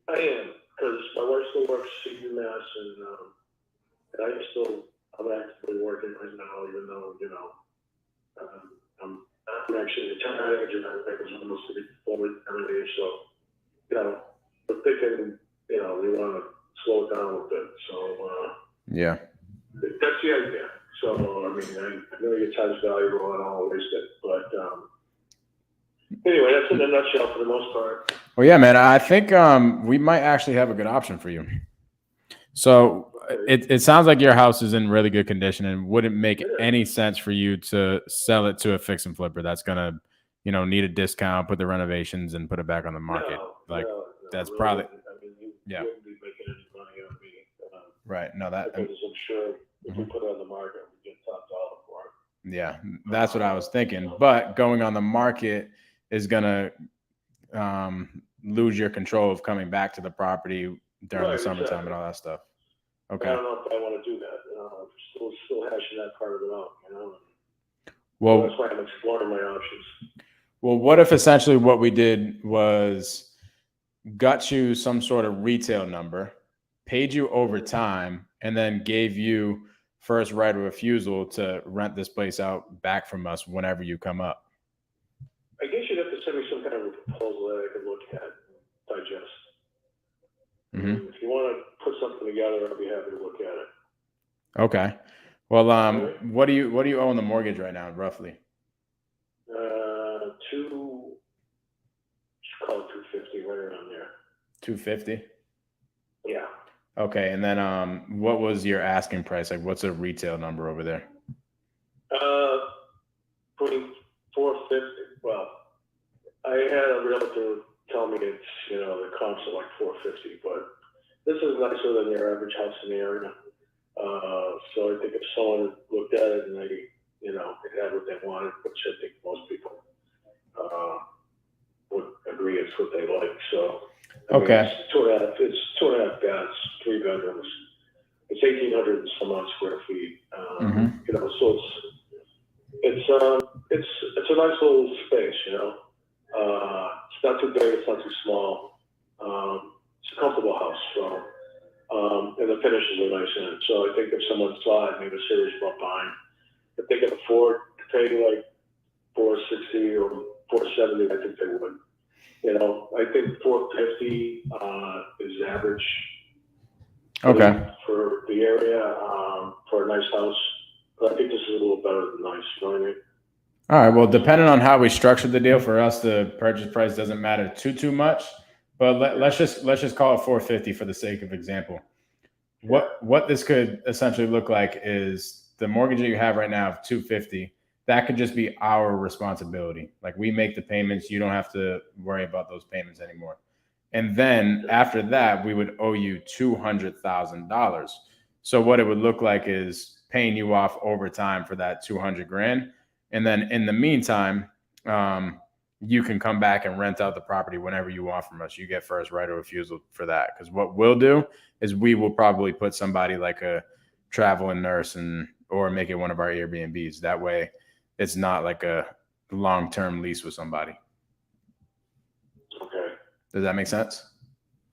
Speaker 4: I am, because my wife still works at UMass, and I'm actively working right now, even though, you know, I'm actually retired, and I was almost to be full retirement age, so, you know, we're thinking, you know, we want to slow it down a little bit, so,
Speaker 1: Yeah.
Speaker 4: that's the idea. So, I mean, I know your time's valuable and I'll waste it, but, anyway, that's in a nutshell for the most part.
Speaker 1: Well, yeah, man, I think we might actually have a good option for you. So it sounds like your house is in really good condition and wouldn't make any sense for you to sell it to a fix and flipper that's going to, you know, need a discount, put the renovations and put it back on the market.
Speaker 4: No,
Speaker 1: that's
Speaker 4: really,
Speaker 1: probably,
Speaker 4: I mean, you
Speaker 1: yeah.
Speaker 4: wouldn't be making any money on me.
Speaker 1: Right. No, that.
Speaker 4: Because I'm sure if we put it on the market, we get top dollar for it.
Speaker 1: Yeah, that's what I was thinking. But going on the market is going to lose your control of coming back to the property during the summertime and all that stuff. Okay.
Speaker 6: I don't know if I want to do that. Still hashing that part of it out, you know.
Speaker 1: Well,
Speaker 6: So that's why I'm exploring my options.
Speaker 1: well, what if essentially what we did was got you some sort of retail number, paid you over time, and then gave you first right of refusal to rent this place out back from us whenever you come up?
Speaker 6: I guess you'd have to send me some kind of proposal that I could look at, digest.
Speaker 1: Mm-hmm.
Speaker 6: If you want to put something together, I'll be happy to look at it.
Speaker 1: Okay. Well,
Speaker 6: Right.
Speaker 1: what do you owe on the mortgage right now, roughly?
Speaker 6: Just call it 250, right around there.
Speaker 1: 250.
Speaker 6: Yeah.
Speaker 1: Okay, and then what was your asking price? Like, what's a retail number over there?
Speaker 6: Putting 450. Well, I had a realtor tell me it's, you know, the comps are like 450, but this is nicer than your average house in the area. So I think if someone looked at it and they, you know, they had what they wanted, which I think most people would agree it's what they like. So I mean,
Speaker 1: Okay.
Speaker 6: it's 2.5 beds, 3 bedrooms. It's 1,800 and some odd square feet. You know, so it's a nice little space, you know. It's not too big, it's not too small. It's a comfortable house, so and the finishes are nice in it. So I think if someone saw it, maybe serious about buying, if they can afford to pay like $460 or $470, I think they would. You know, I think $450 is average.
Speaker 1: Okay.
Speaker 6: For the area, for a nice house, but I think this is a little better than nice. You know what I mean?
Speaker 1: All right. Well, depending on how we structured the deal, for us, the purchase price doesn't matter too much. But let's just call it 450 for the sake of example. What this could essentially look like is the mortgage that you have right now of 250. That could just be our responsibility. Like, we make the payments, you don't have to worry about those payments anymore. And then after that, we would owe you $200,000. So what it would look like is paying you off over time for that 200 grand. And then in the meantime, you can come back and rent out the property whenever you want from us. You get first right of refusal for that. Because what we'll do is we will probably put somebody like a traveling nurse or make it one of our Airbnbs. That way it's not like a long-term lease with somebody.
Speaker 6: Okay.
Speaker 1: Does that make sense?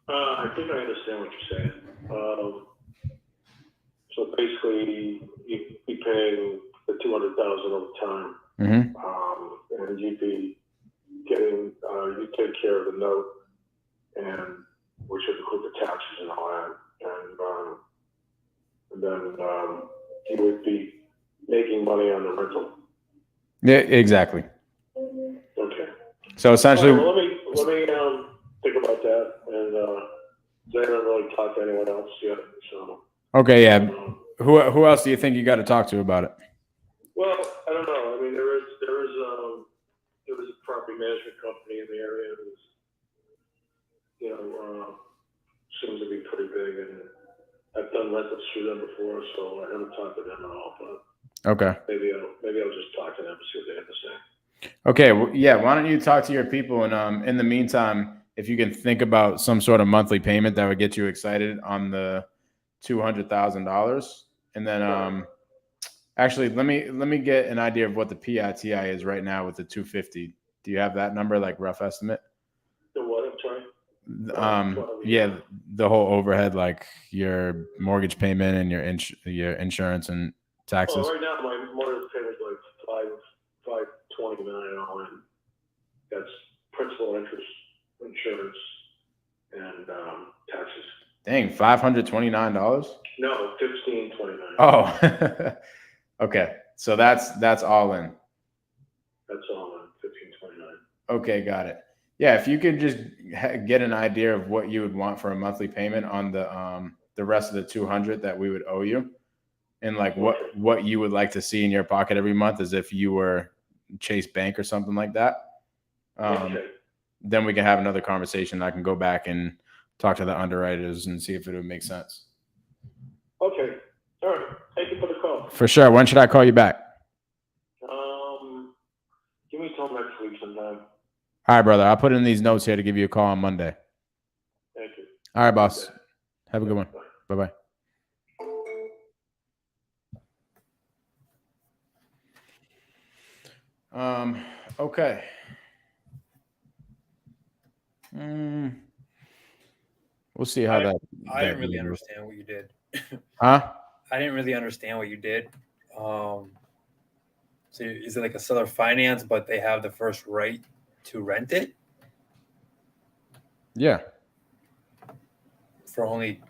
Speaker 6: I think I understand what you're saying. So basically, you'd be paying the $200,000 over time, and you'd be getting you take care of the note, and which would include the taxes and all that, and then you would be making money on the rental.
Speaker 1: Yeah, exactly.
Speaker 6: Okay.
Speaker 1: So essentially,
Speaker 6: All right, well, let me think about that, and I haven't really talked to anyone else yet. So
Speaker 1: okay, yeah. Who else do you think you got to talk to about it?
Speaker 6: well, I don't know. I mean, there was a property management company in the area that was, you know, seems to be pretty big, and I've done rentals through them before, so I haven't talked to them at all. But
Speaker 1: Okay.
Speaker 6: maybe I'll just talk to them and see what they have to say.
Speaker 1: Okay. Well, yeah. Why don't you talk to your people, and in the meantime, if you can think about some sort of monthly payment that would get you excited on the $200,000, and then actually let me get an idea of what the PITI is right now with the 250. Do you have that number, like rough estimate?
Speaker 6: The what? I'm sorry.
Speaker 1: Yeah, the whole overhead, like your mortgage payment and your insurance and taxes.
Speaker 6: Oh, right now my mortgage payment is like $529 all in. That's principal, interest, insurance, and taxes.
Speaker 1: Dang, $529?
Speaker 6: No, $1,529.
Speaker 1: Oh, okay. So that's all in.
Speaker 6: That's all in $1,529.
Speaker 1: Okay, got it. Yeah, if you could just get an idea of what you would want for a monthly payment on the rest of the 200 that we would owe you, and like what you would like to see in your pocket every month, as if you were Chase Bank or something like that. Then we can have another conversation. I can go back and talk to the underwriters and see if it would make sense.
Speaker 6: Okay. All right. Thank you for the call.
Speaker 1: For sure. When should I call you back?
Speaker 6: Give me till next week sometime.
Speaker 1: All right, brother. I'll put in these notes here to give you a call on Monday.
Speaker 6: Thank you.
Speaker 1: All right, boss. Have a good one. Bye-bye. Okay. We'll see how that.
Speaker 2: I didn't really
Speaker 1: goes.
Speaker 2: understand what you did.
Speaker 1: Huh?
Speaker 2: I didn't really understand what you did. So is it like a seller finance, but they have the first right to rent it
Speaker 1: Yeah.
Speaker 2: for only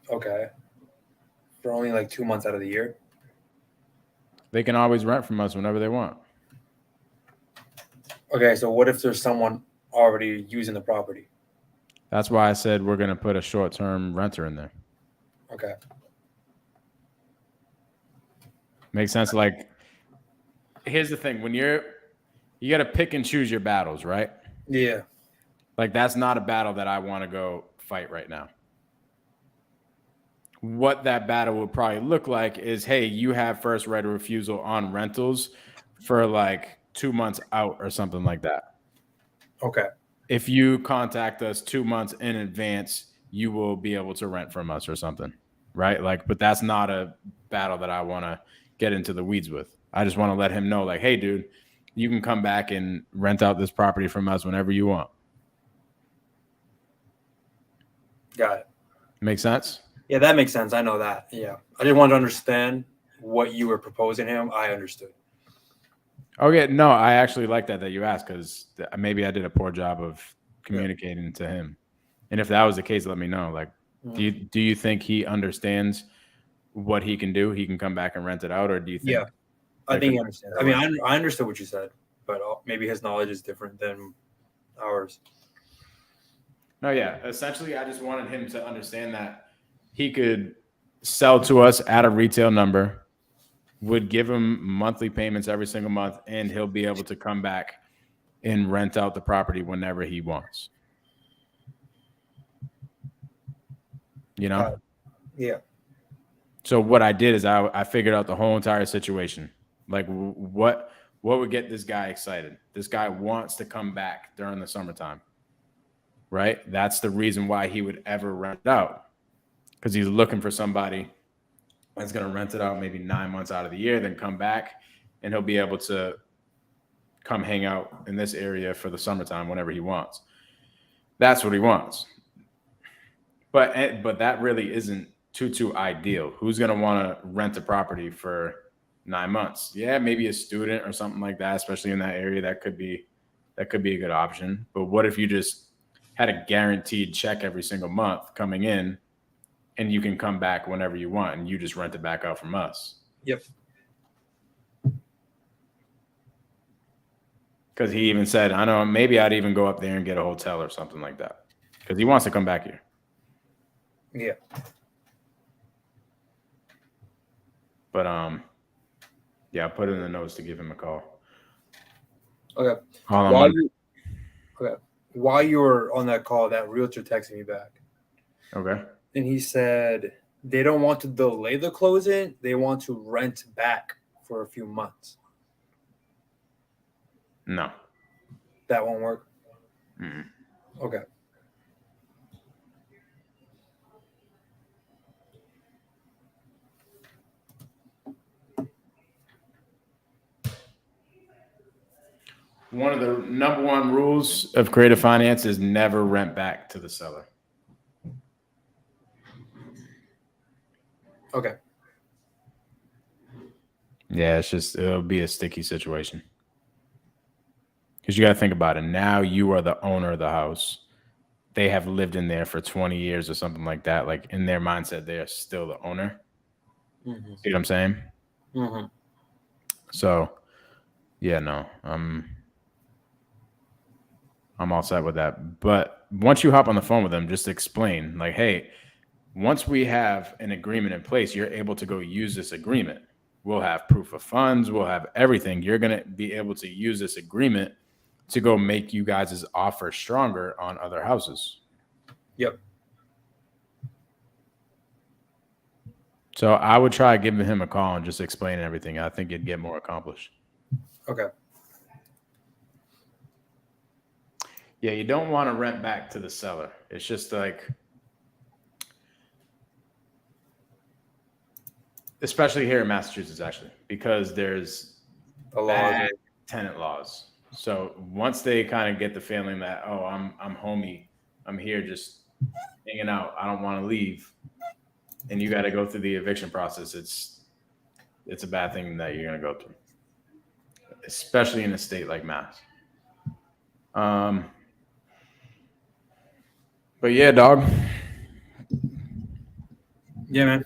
Speaker 2: like 2 months out of the year?
Speaker 1: They can always rent from us whenever they want.
Speaker 2: Okay, so what if there's someone already using the property?
Speaker 1: That's why I said we're going to put a short-term renter in there.
Speaker 2: Okay.
Speaker 1: Makes sense. Like, here's the thing. You got to pick and choose your battles, right?
Speaker 2: Yeah.
Speaker 1: Like, that's not a battle that I want to go fight right now. What that battle would probably look like is, hey, you have first right of refusal on rentals for like 2 months out or something like that.
Speaker 2: Okay.
Speaker 1: If you contact us 2 months in advance, you will be able to rent from us or something, right? Like, but that's not a battle that I want to get into the weeds with. I just want to let him know, like, hey, dude, you can come back and rent out this property from us whenever you want.
Speaker 2: Got it.
Speaker 1: Make sense?
Speaker 2: Yeah, that makes sense. I know that. Yeah. I didn't want to understand what you were proposing him. I understood.
Speaker 1: Okay, no, I actually like that you asked, because maybe I did a poor job of communicating to him. And if that was the case, let me know. Like, do you think he understands what he can do? He can come back and rent it out, or do you think?
Speaker 2: Yeah, I think he understands. I mean, I understood what you said, but maybe his knowledge is different than ours.
Speaker 1: No, yeah. Essentially, I just wanted him to understand that he could sell to us at a retail number, would give him monthly payments every single month, and he'll be able to come back and rent out the property whenever he wants. You know?
Speaker 2: Yeah.
Speaker 1: So what I did is I figured out the whole entire situation. Like, what would get this guy excited? This guy wants to come back during the summertime, right? That's the reason why he would ever rent it out, because he's looking for somebody that's going to rent it out maybe 9 months out of the year, then come back, and he'll be able to come hang out in this area for the summertime whenever he wants. That's what he wants. But that really isn't too ideal. Who's going to want to rent a property for 9 months? Yeah, maybe a student or something like that, especially in that area. That could be a good option. But what if you just had a guaranteed check every single month coming in, and you can come back whenever you want, and you just rent it back out from us?
Speaker 2: Yep.
Speaker 1: Because he even said, I know, maybe I'd even go up there and get a hotel or something like that, because he wants to come back here.
Speaker 2: Yeah.
Speaker 1: But yeah, I'll put it in the notes to give him a call.
Speaker 2: Okay. While you were on that call, that realtor texted me back.
Speaker 1: Okay.
Speaker 2: And he said they don't want to delay the closing. They want to rent back for a few months.
Speaker 1: No.
Speaker 2: That won't work?
Speaker 1: Mm-mm.
Speaker 2: Okay.
Speaker 1: One of the number one rules of creative finance is never rent back to the seller.
Speaker 2: Okay.
Speaker 1: Yeah, it'll be a sticky situation. Because you got to think about it. Now you are the owner of the house. They have lived in there for 20 years or something like that. Like, in their mindset, they are still the owner.
Speaker 2: Mm-hmm.
Speaker 1: See what I'm saying?
Speaker 2: Mm-hmm.
Speaker 1: So, yeah, no, I'm all set with that. But once you hop on the phone with them, just explain, like, hey, once we have an agreement in place, you're able to go use this agreement. We'll have proof of funds. We'll have everything. You're going to be able to use this agreement to go make you guys' offer stronger on other houses.
Speaker 2: Yep.
Speaker 1: So I would try giving him a call and just explaining everything. I think you'd get more accomplished.
Speaker 2: Okay.
Speaker 1: Yeah, you don't want to rent back to the seller. It's just like, especially here in Massachusetts, actually, because there's
Speaker 2: The laws.
Speaker 1: tenant laws. So once they kind of get the feeling that, oh, I'm homey, I'm here just hanging out, I don't want to leave, and you got to go through the eviction process, it's a bad thing that you're gonna go through, especially in a state like Mass. But yeah, dog.
Speaker 2: Yeah, man.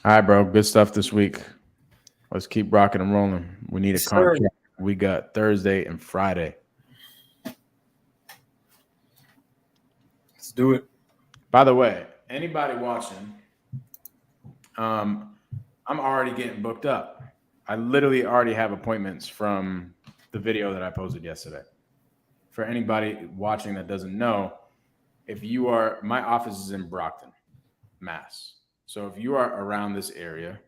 Speaker 1: All right, bro. Good stuff this week. Let's keep rocking and rolling. We need a contract. We got Thursday and Friday.
Speaker 2: Let's do it.
Speaker 1: By the way, anybody watching, I'm already getting booked up. I literally already have appointments from the video that I posted yesterday. For anybody watching that doesn't know, my office is in Brockton, Mass. So if you are around this area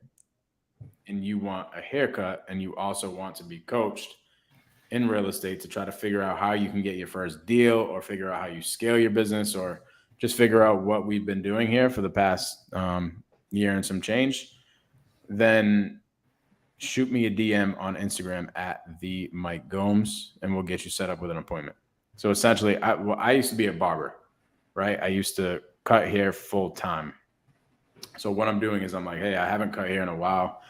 Speaker 1: and you want a haircut and you also want to be coached in real estate to try to figure out how you can get your first deal or figure out how you scale your business or just figure out what we've been doing here for the past year and some change, then shoot me a DM on Instagram at the Mike Gomes and we'll get you set up with an appointment. So essentially, I used to be a barber, right? I used to cut hair full time. So what I'm doing is I'm like, hey, I haven't cut hair in a while.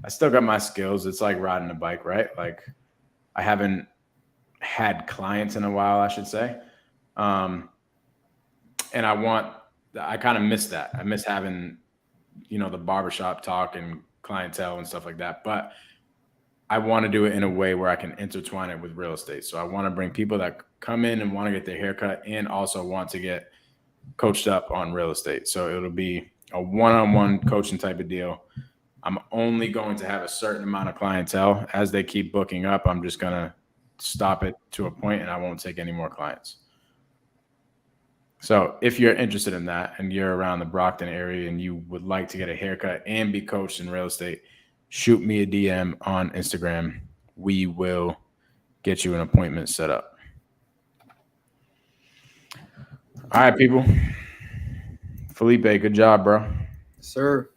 Speaker 1: I still got my skills. It's like riding a bike, right? Like I haven't had clients in a while, I should say. And I kind of miss that. I miss having, the barbershop talk and clientele and stuff like that. But I want to do it in a way where I can intertwine it with real estate. So I want to bring people that come in and want to get their haircut and also want to get coached up on real estate. So it'll be a one-on-one coaching type of deal. I'm only going to have a certain amount of clientele. As they keep booking up, I'm just going to stop it to a point and I won't take any more clients. So if you're interested in that and you're around the Brockton area and you would like to get a haircut and be coached in real estate, shoot me a DM on Instagram. We will get you an appointment set up. All right, people. Felipe, good job, bro.
Speaker 2: Sir.